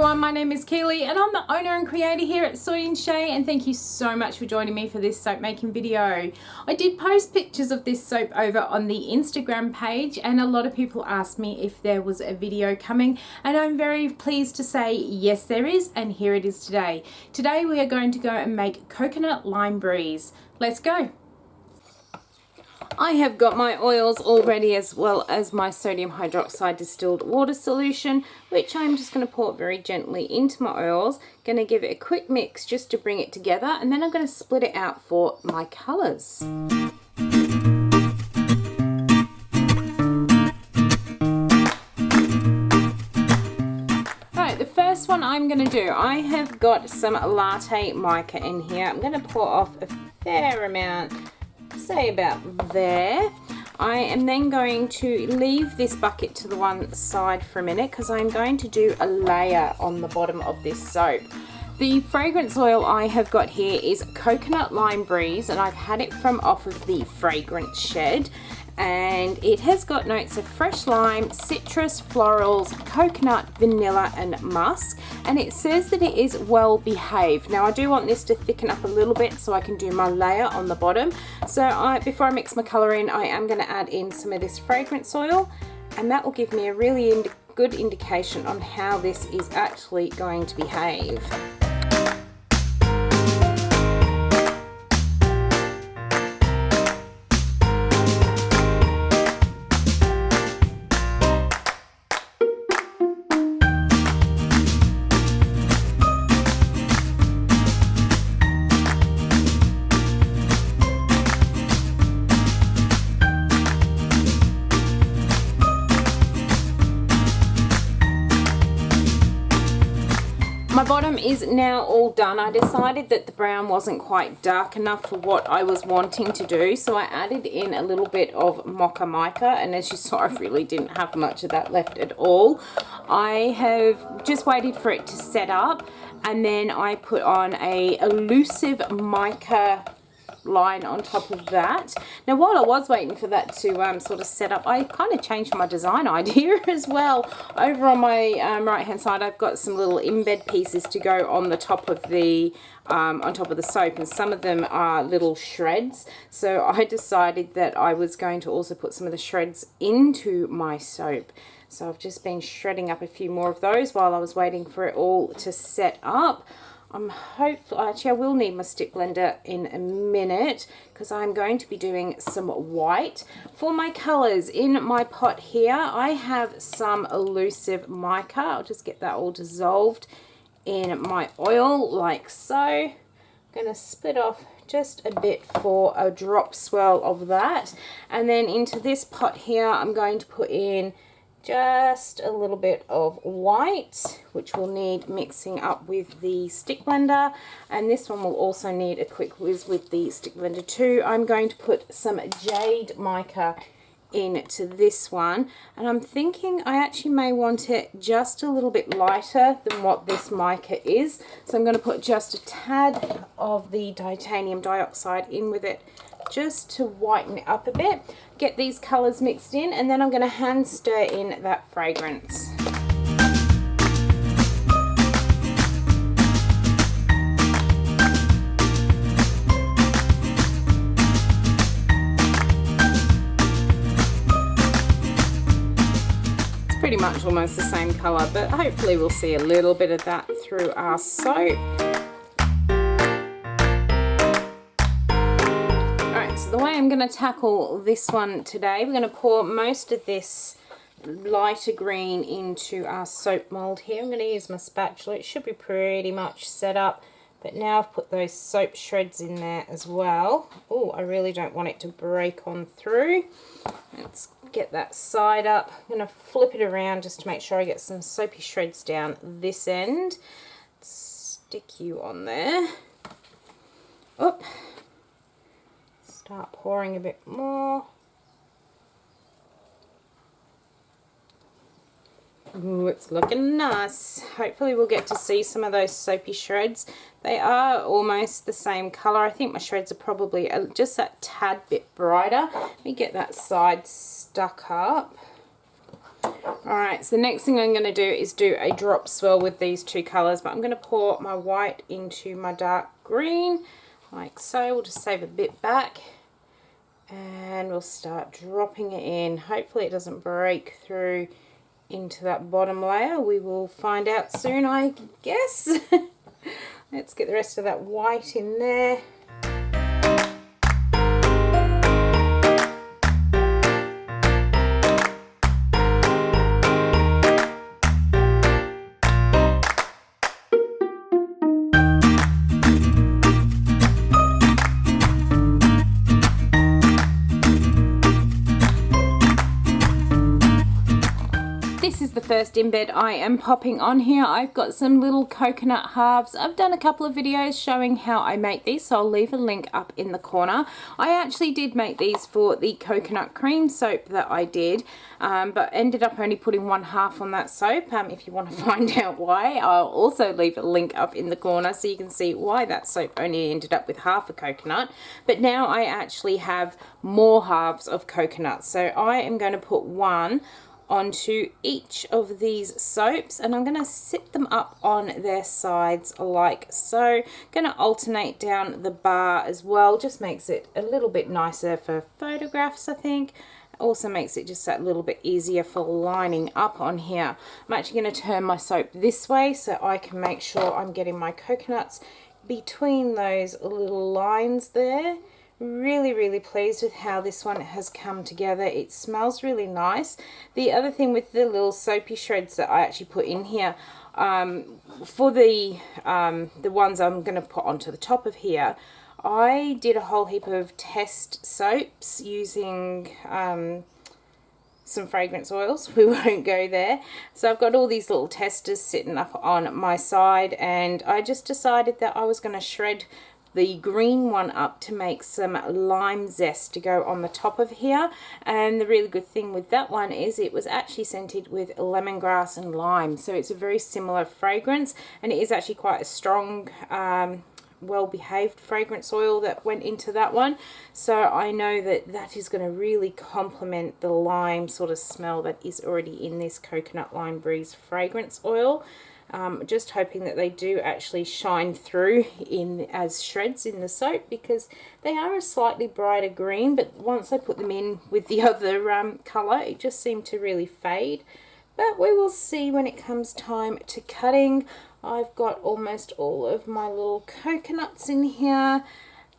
everyone, my name is Keely and I'm the owner and creator here at Soy and Shea, and thank you so much for joining me for this soap making video. I did post pictures of this soap over on the Instagram page and a lot of people asked me if there was a video coming, and I'm very pleased to say yes there is, and here it is today. Today we are going to go and make coconut lime breeze. Let's go. I have got my oils all ready, as well as my sodium hydroxide distilled water solution, which I'm just going to pour very gently into my oils. Going to give it a quick mix just to bring it together, and then I'm going to split it out for my colours. Right, the first one I'm going to do, I have got some latte mica in here. I'm going to pour off a fair amount, say about there. I am then going to leave this bucket to the one side for a minute because I'm going to do a layer on the bottom of this soap. The fragrance oil I have got here is Coconut Lime Breeze, and I've had it from off of the fragrance shed, and it has got notes of fresh lime, citrus, florals, coconut, vanilla and musk, and it says that it is well behaved. Now I do want this to thicken up a little bit so I can do my layer on the bottom. So before I mix my colour in, I am going to add in some of this fragrance oil, and that will give me a really good indication on how this is actually going to behave. My bottom is now all done. I decided that the brown wasn't quite dark enough for what I was wanting to do, so I added in a little bit of mocha mica, and as you saw, I really didn't have much of that left at all. I have just waited for it to set up, and then I put on a elusive mica line on top of that. Now while I was waiting for that to sort of set up, I kind of changed my design idea as well. Over on my right hand side, I've got some little embed pieces to go on the top of the soap, and some of them are little shreds, so I decided that I was going to also put some of the shreds into my soap. So I've just been shredding up a few more of those while I was waiting for it all to set up. Actually I will need my stick blender in a minute because I'm going to be doing some white. For my colours in my pot here, I have some elusive mica. I'll just get that all dissolved in my oil like so. I'm going to split off just a bit for a drop swirl of that, and then into this pot here I'm going to put in just a little bit of white, which will need mixing up with the stick blender, and this one will also need a quick whiz with the stick blender too. I'm going to put some jade mica into this one, and I'm thinking I actually may want it just a little bit lighter than what this mica is, so I'm going to put just a tad of the titanium dioxide in with it just to whiten it up a bit. Get these colours mixed in, and then I'm going to hand stir in that fragrance. It's pretty much almost the same colour, but hopefully we'll see a little bit of that through our soap. So the way I'm going to tackle this one today, we're going to pour most of this lighter green into our soap mould here. I'm going to use my spatula. It should be pretty much set up, but now I've put those soap shreds in there as well. Oh, I really don't want it to break on through. Let's get that side up. I'm going to flip it around just to make sure I get some soapy shreds down this end. Stick you on there. Oop. Start pouring a bit more. Ooh, it's looking nice. Hopefully we'll get to see some of those soapy shreds. They are almost the same colour. I think my shreds are probably just that tad bit brighter. Let me get that side stuck up. Alright, so the next thing I'm going to do is do a drop swirl with these two colours, but I'm going to pour my white into my dark green, like so. We'll just save a bit back, and we'll start dropping it in. Hopefully it doesn't break through into that bottom layer. We will find out soon, I guess. Let's get the rest of that white in there. This is the first embed I am popping on here. I've got some little coconut halves. I've done a couple of videos showing how I make these, so I'll leave a link up in the corner. I actually did make these for the coconut cream soap that I did, but ended up only putting 1/2 on that soap. If you want to find out why, I'll also leave a link up in the corner so you can see why that soap only ended up with 1/2 a coconut. But now I actually have more halves of coconut, so I am going to put one onto each of these soaps, and I'm going to sit them up on their sides like so. Going to alternate down the bar as well, just makes it a little bit nicer for photographs, I think. Also makes it just that little bit easier for lining up on here. I'm actually going to turn my soap this way so I can make sure I'm getting my coconuts between those little lines there. Really pleased with how this one has come together. It smells really nice. The other thing with the little soapy shreds that I actually put in here, for the ones I'm going to put onto the top of here, I did a whole heap of test soaps using some fragrance oils. We won't go there. So I've got all these little testers sitting up on my side, and I just decided that I was going to shred the green one up to make some lime zest to go on the top of here. And the really good thing with that one is it was actually scented with lemongrass and lime, so it's a very similar fragrance, and it is actually quite a strong well-behaved fragrance oil that went into that one. So I know that that is going to really complement the lime sort of smell that is already in this Coconut Lime Breeze fragrance oil. Just hoping that they do actually shine through in as shreds in the soap, because they are a slightly brighter green, but once I put them in with the other colour, it just seemed to really fade. But we will see when it comes time to cutting. I've got almost all of my little coconuts in here.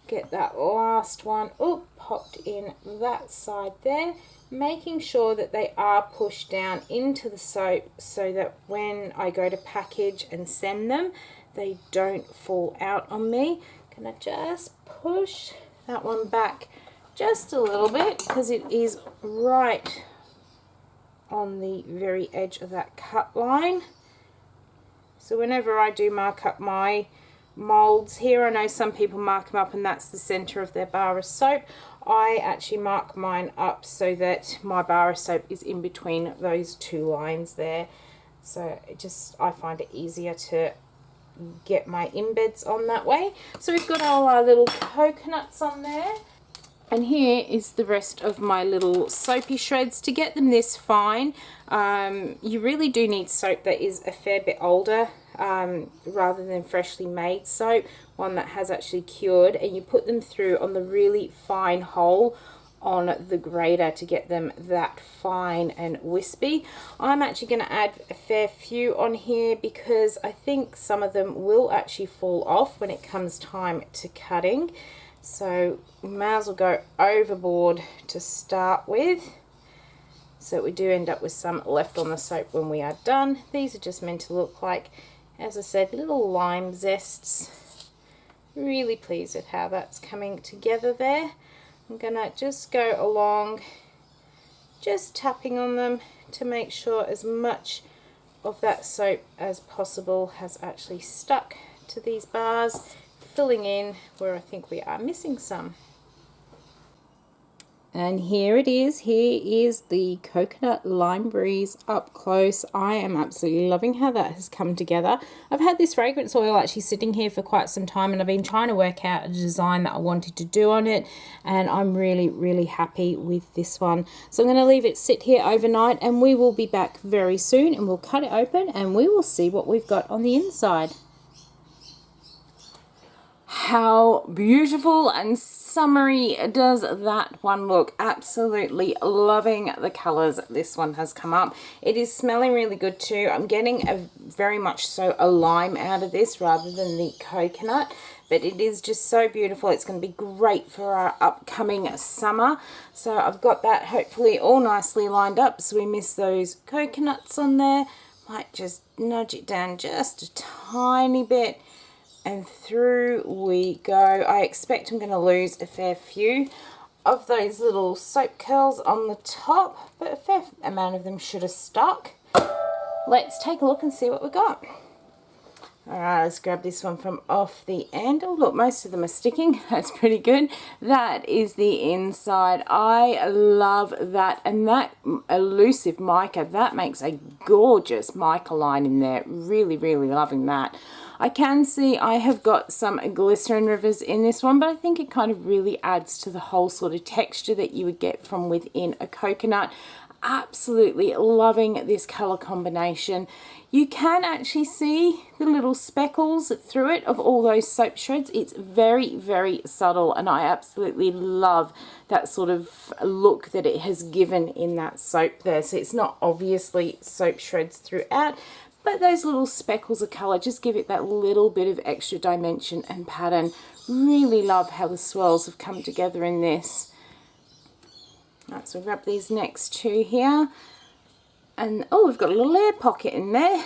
Get that last one popped in that side there, making sure that they are pushed down into the soap so that when I go to package and send them, they don't fall out on me. Gonna just push that one back just a little bit because it is right on the very edge of that cut line. So whenever I do mark up my molds here, I know some people mark them up and that's the center of their bar of soap. I actually mark mine up so that my bar of soap is in between those two lines there. So I find it easier to get my embeds on that way. So we've got all our little coconuts on there. And here is the rest of my little soapy shreds. To get them this fine, you really do need soap that is a fair bit older, rather than freshly made soap, one that has actually cured, and you put them through on the really fine hole on the grater to get them that fine and wispy. I'm actually going to add a fair few on here because I think some of them will actually fall off when it comes time to cutting. So we may as well go overboard to start with, so we do end up with some left on the soap when we are done. These are just meant to look like, as I said, little lime zests. Really pleased with how that's coming together there. I'm gonna just go along, just tapping on them to make sure as much of that soap as possible has actually stuck to these bars, filling in where I think we are missing some. And here it is. Here is the Coconut Lime Breeze up close. I am absolutely loving how that has come together. I've had this fragrance oil actually sitting here for quite some time, and I've been trying to work out a design that I wanted to do on it, and I'm really, really happy with this one. So I'm going to leave it sit here overnight, and we will be back very soon, and we'll cut it open and we will see what we've got on the inside. How beautiful and summery does that one look. Absolutely loving the colors this one has come up. It is smelling really good too. I'm getting a very much so a lime out of this rather than the coconut, but it is just so beautiful. It's going to be great for our upcoming summer. So I've got that hopefully all nicely lined up so we miss those coconuts on there. Might just nudge it down just a tiny bit. And through we go. I expect I'm going to lose a fair few of those little soap curls on the top, but a fair amount of them should have stuck. Let's take a look and see what we got. Alright, let's grab this one from off the end. Oh look, most of them are sticking. That's pretty good. That is the inside. I love that. And that elusive mica, that makes a gorgeous mica line in there. Really, really loving that. I can see I have got some glycerin rivers in this one, but I think it kind of really adds to the whole sort of texture that you would get from within a coconut. Absolutely loving this color combination. You can actually see the little speckles through it of all those soap shreds. It's very, very subtle, and I absolutely love that sort of look that it has given in that soap there. So it's not obviously soap shreds throughout, but those little speckles of color just give it that little bit of extra dimension and pattern. Really love how the swirls have come together in this. Right, so we'll grab these next two here. And oh, we've got a little air pocket in there.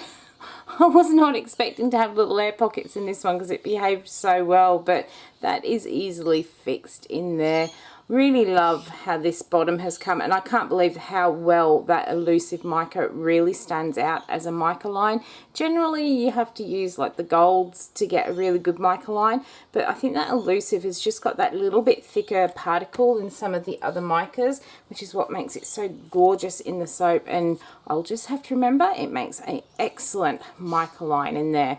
I was not expecting to have little air pockets in this one because it behaved so well, but that is easily fixed in there. Really love how this bottom has come, and I can't believe how well that elusive mica really stands out as a mica line. Generally you have to use like the golds to get a really good mica line, but I think that elusive has just got that little bit thicker particle than some of the other micas, which is what makes it so gorgeous in the soap. And I'll just have to remember, it makes an excellent mica line in there.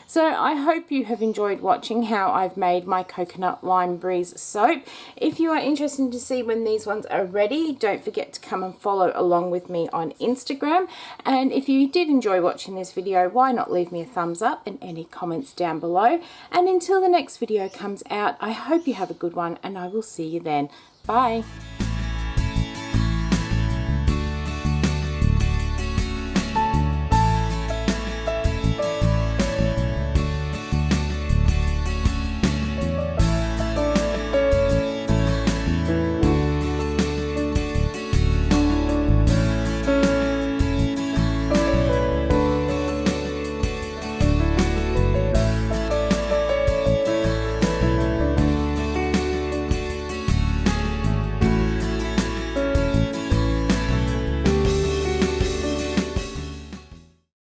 So I hope you have enjoyed watching how I've made my Coconut Lime Breeze soap. If you are interested to see when these ones are ready, don't forget to come and follow along with me on Instagram. And if you did enjoy watching this video, why not leave me a thumbs up and any comments down below. And until the next video comes out, I hope you have a good one, and I will see you then. Bye.